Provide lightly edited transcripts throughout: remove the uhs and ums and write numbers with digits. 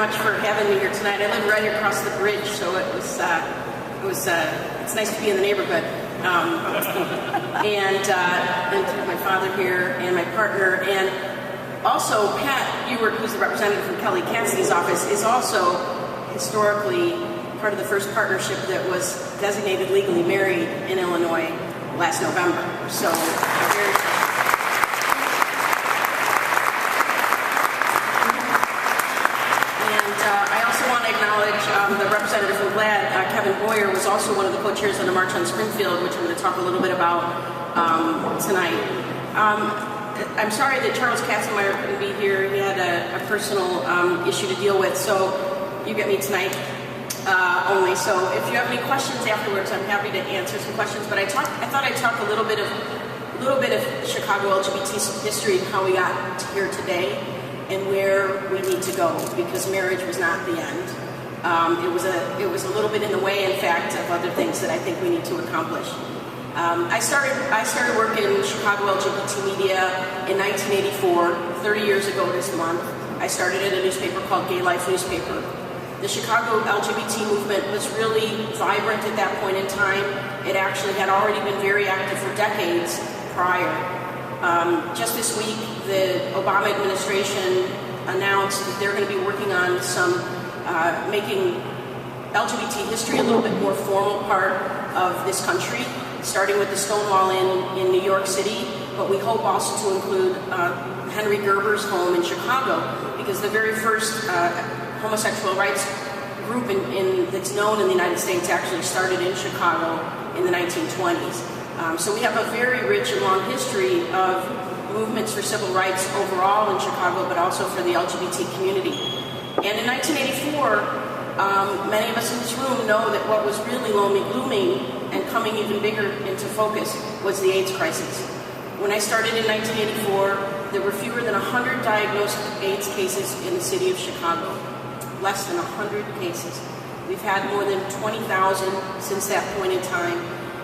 much for having me here tonight. I live right across the bridge, so it's nice to be in the neighborhood. And to have my father here and my partner, and also Pat Ewert, who's the representative from Kelly Cassidy's office, is also historically part of the first partnership that was designated legally married in Illinois last November. So I also want to acknowledge the representative from GLAD, Kevin Boyer, was also one of the co-chairs on the March on Springfield, which I'm going to talk a little bit about tonight. I'm sorry that Charles Katzenmeyer couldn't be here. He had a personal issue to deal with, so you get me tonight only. So if you have any questions afterwards, I'm happy to answer some questions. But I thought I'd talk a little bit of Chicago LGBT history and how we got here today, and where we need to go, because marriage was not the end. It was a little bit in the way, in fact, of other things that I think we need to accomplish. I started work in Chicago LGBT media in 1984, 30 years ago this month. I started at a newspaper called Gay Life Newspaper. The Chicago LGBT movement was really vibrant at that point in time. It actually had already been very active for decades prior. Just this week, the Obama administration announced that they're going to be working on some making LGBT history a little bit more formal part of this country, starting with the Stonewall Inn in New York City, but we hope also to include Henry Gerber's home in Chicago, because the very first homosexual rights group that's known in the United States actually started in Chicago in the 1920s. So we have a very rich and long history of movements for civil rights overall in Chicago, but also for the LGBT community. And in 1984, many of us in this room know that what was really looming and coming even bigger into focus was the AIDS crisis. When I started in 1984, there were fewer than 100 diagnosed AIDS cases in the city of Chicago. Less than 100 cases. We've had more than 20,000 since that point in time.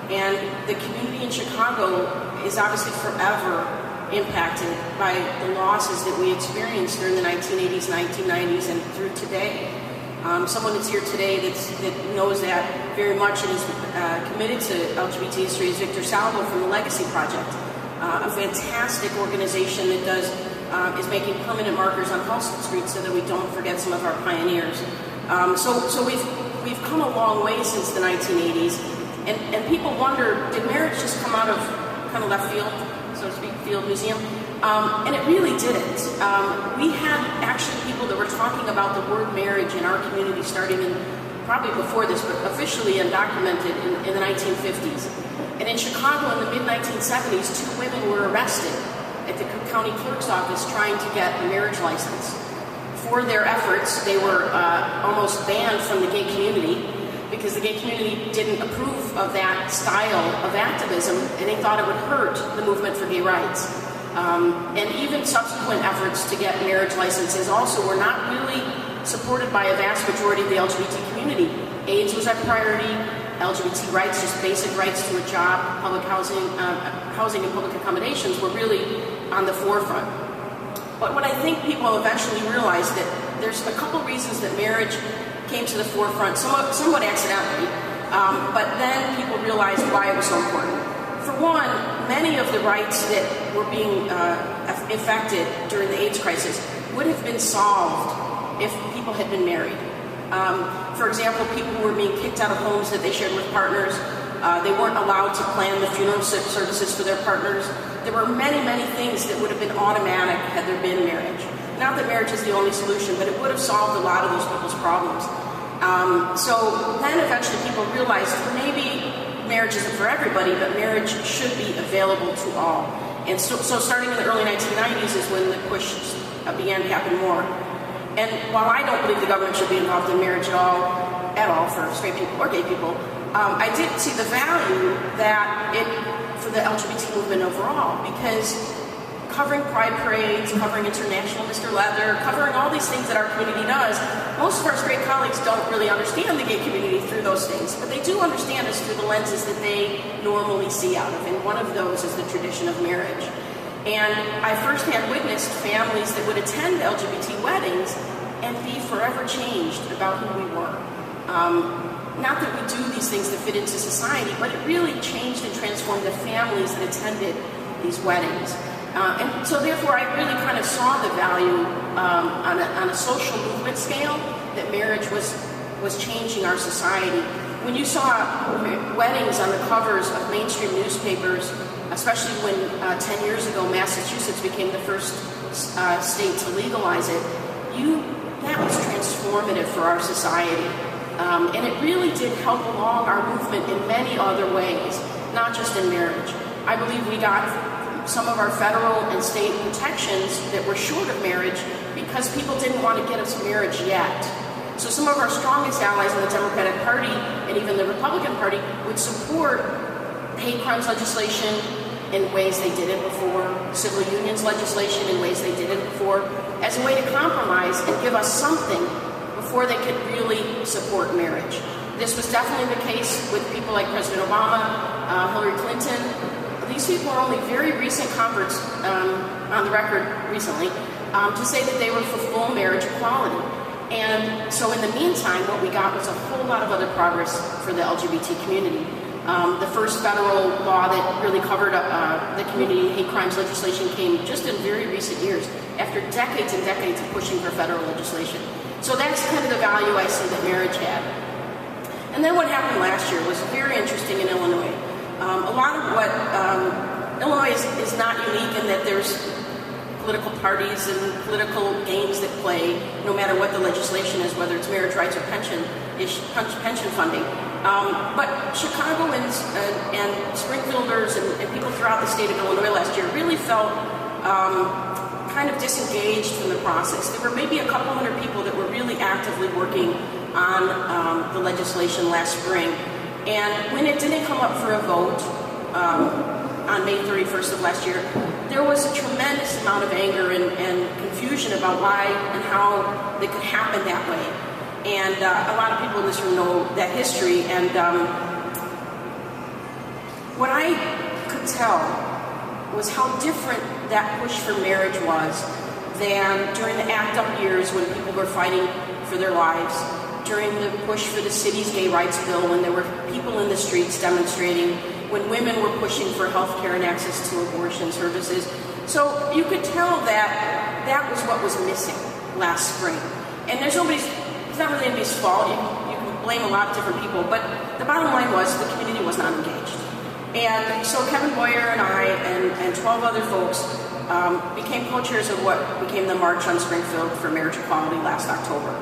And the community in Chicago is obviously forever impacted by the losses that we experienced during the 1980s, 1990s, and through today. Someone that's here today that knows that very much and is committed to LGBT history is Victor Salvo from the Legacy Project, a fantastic organization that is making permanent markers on Halsted Street so that we don't forget some of our pioneers. So we've come a long way since the 1980s, and people wonder, did marriage just come out of kind of left field, so to speak, field museum? And it really didn't. We had actually people that were talking about the word marriage in our community starting in, probably before this, but officially undocumented in the 1950s. And in Chicago in the mid-1970s, 2 women were arrested at the county clerk's office trying to get a marriage license. For their efforts, they were almost banned from the gay community because the gay community didn't approve of that style of activism, and they thought it would hurt the movement for gay rights. And even subsequent efforts to get marriage licenses also were not really supported by a vast majority of the LGBT community. AIDS was a priority, LGBT rights, just basic rights to a job, public housing and public accommodations were really on the forefront. But what I think people eventually realized that there's a couple reasons that marriage came to the forefront, somewhat accidentally, but then people realized why it was so important. For one, many of the rights that were being affected during the AIDS crisis would have been solved if people had been married. For example, people were being kicked out of homes that they shared with partners. They weren't allowed to plan the funeral services for their partners. There were many, many things that would have been automatic had there been marriage. Not that marriage is the only solution, but it would have solved a lot of those people's problems. So then eventually people realized maybe marriage isn't for everybody, but marriage should be available to all. And so starting in the early 1990s is when the push began to happen more. And while I don't believe the government should be involved in marriage at all for straight people or gay people, I did see the value that for the LGBT movement overall, because covering pride parades, covering International Mr. Leather, covering all these things that our community does, most of our straight colleagues don't really understand the gay community through those things, but they do understand us through the lenses that they normally see out of, and one of those is the tradition of marriage. And I firsthand witnessed families that would attend LGBT weddings and be forever changed about who we were. Not that we do these things to fit into society, but it really changed and transformed the families that attended these weddings. And so therefore I really kind of saw the value on a social movement scale that marriage was changing our society. When you saw weddings on the covers of mainstream newspapers, especially when 10 years ago Massachusetts became the first state to legalize it, that was transformative for our society. And it really did help along our movement in many other ways, not just in marriage. I believe we got some of our federal and state protections that were short of marriage because people didn't want to get us marriage yet. So some of our strongest allies in the Democratic Party and even the Republican Party would support hate crimes legislation in ways they didn't before, civil unions legislation in ways they didn't before, as a way to compromise and give us something before they could really support marriage. This was definitely the case with people like President Obama, Hillary Clinton. These people are only very recent converts on the record recently to say that they were for full marriage equality. And so in the meantime, what we got was a whole lot of other progress for the LGBT community. The first federal law that really covered the community hate crimes legislation came just in very recent years, after decades and decades of pushing for federal legislation. So that's kind of the value I see that marriage had. And then what happened last year was very interesting in Illinois. A lot of what Illinois is not unique in that there's political parties and political games that play, no matter what the legislation is, whether it's marriage rights or pension funding. But Chicagoans and Springfielders and people throughout the state of Illinois last year really felt kind of disengaged from the process. There were maybe a couple hundred people that were really actively working on the legislation last spring. And when it didn't come up for a vote on May 31st of last year, there was a tremendous amount of anger and confusion about why and how it could happen that way. And a lot of people in this room know that history. And what I could tell was how different that push for marriage was than during the ACT UP years when people were fighting for their lives, during the push for the city's gay rights bill, when there were people in the streets demonstrating, when women were pushing for health care and access to abortion services. So you could tell that that was what was missing last spring. And it's not really anybody's fault. You can blame a lot of different people, but the bottom line was the community was not engaged. And so Kevin Boyer and I and 12 other folks became co-chairs of what became the March on Springfield for Marriage Equality last October.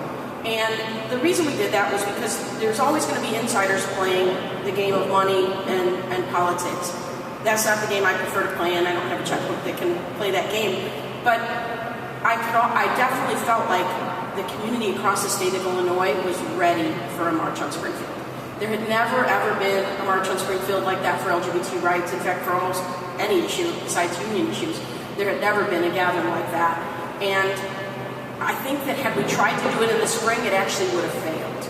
And the reason we did that was because there's always going to be insiders playing the game of money and politics. That's not the game I prefer to play, and I don't have a checkbook that can play that game. But I definitely felt like the community across the state of Illinois was ready for a March on Springfield. There had never, ever been a March on Springfield like that for LGBT rights. In fact, for almost any issue besides union issues, there had never been a gathering like that. And I think that had we tried to do it in the spring, it actually would have failed.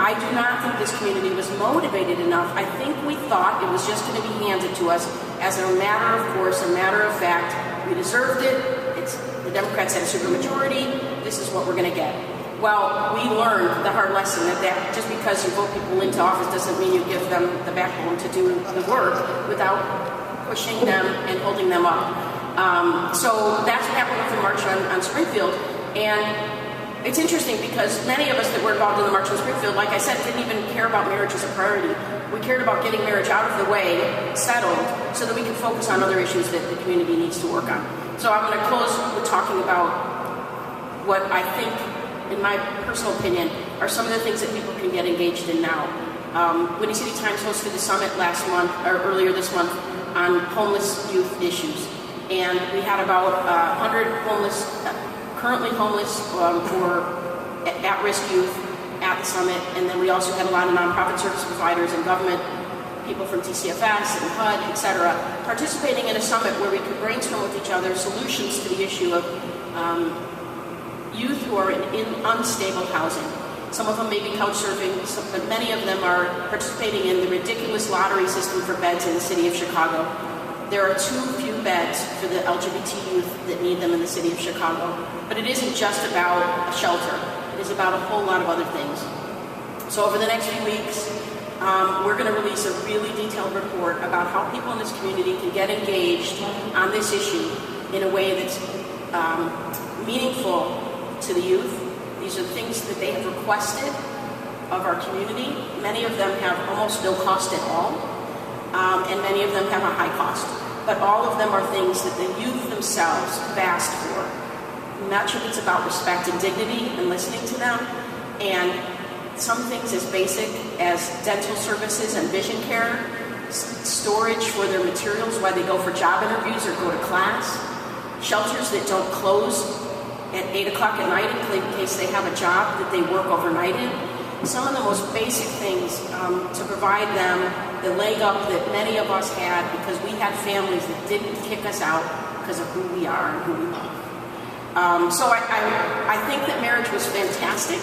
I do not think this community was motivated enough. I think we thought it was just going to be handed to us as a matter of course, a matter of fact. We deserved it. The Democrats had a supermajority. This is what we're going to get. Well, we learned the hard lesson that just because you vote people into office doesn't mean you give them the backbone to do the work without pushing them and holding them up. So that's what happened with the March on Springfield. And it's interesting because many of us that were involved in the March on Springfield, like I said, didn't even care about marriage as a priority. We cared about getting marriage out of the way, settled, so that we can focus on other issues that the community needs to work on. So I'm going to close with talking about what I think, in my personal opinion, are some of the things that people can get engaged in now. Windy City Times hosted a summit earlier this month on homeless youth issues. And we had about 100 currently homeless or at-risk youth at the summit. And then we also had a lot of nonprofit service providers and government people from TCFS and HUD, et cetera, participating in a summit where we could brainstorm with each other solutions to the issue of youth who are in unstable housing. Some of them may be couch surfing, but many of them are participating in the ridiculous lottery system for beds in the city of Chicago. there are too few beds for the LGBT youth that need them in the city of Chicago. But it isn't just about a shelter. It is about a whole lot of other things. So over the next few weeks, we're going to release a really detailed report about how people in this community can get engaged on this issue in a way that's meaningful to the youth. These are things that they have requested of our community. Many of them have almost no cost at all, and many of them have a high cost. But all of them are things that the youth themselves have asked for. Much of it's about respect and dignity and listening to them, and some things as basic as dental services and vision care, storage for their materials while they go for job interviews or go to class, shelters that don't close at 8 o'clock at night in case they have a job that they work overnight in. Some of the most basic things to provide them the leg up that many of us had because we had families that didn't kick us out because of who we are and who we love. So I think that marriage was fantastic.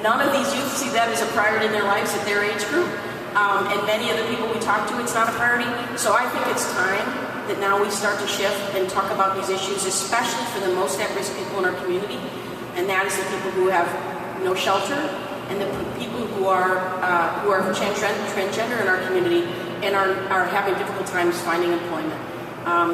None of these youth see that as a priority in their lives at their age group. And many of the people we talk to, it's not a priority. So I think it's time that now we start to shift and talk about these issues, especially for the most at-risk people in our community. And that is the people who have no shelter and the people who are transgender in our community and are having difficult times finding employment.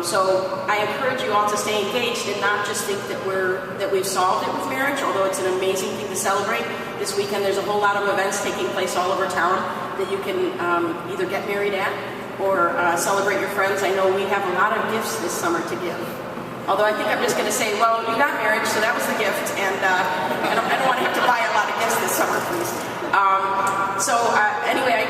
So I encourage you all to stay engaged and not just think that we've solved it with marriage, although it's an amazing thing to celebrate. This weekend there's a whole lot of events taking place all over town that you can either get married at or celebrate your friends. I know we have a lot of gifts this summer to give. Although I think I'm just going to say, well, you got married, so that was the gift, and I don't want to have to buy a lot of gifts this summer, please. Anyway, I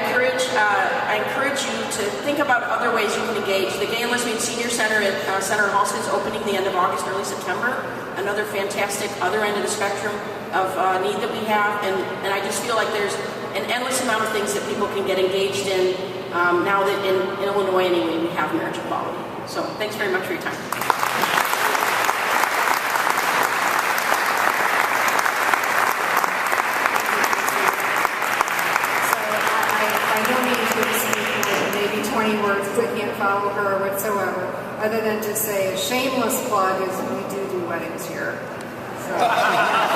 encourage you to think about other ways you can engage. The Gay and Lesbian Senior Center at Senator Halston is opening the end of August, early September. Another fantastic other end of the spectrum of need that we have, and I just feel like there's an endless amount of things that people can get engaged in now that in Illinois anyway we have marriage equality. So thanks very much for your time. Words we can't follow her whatsoever, other than to say a shameless plug is we do weddings here. So.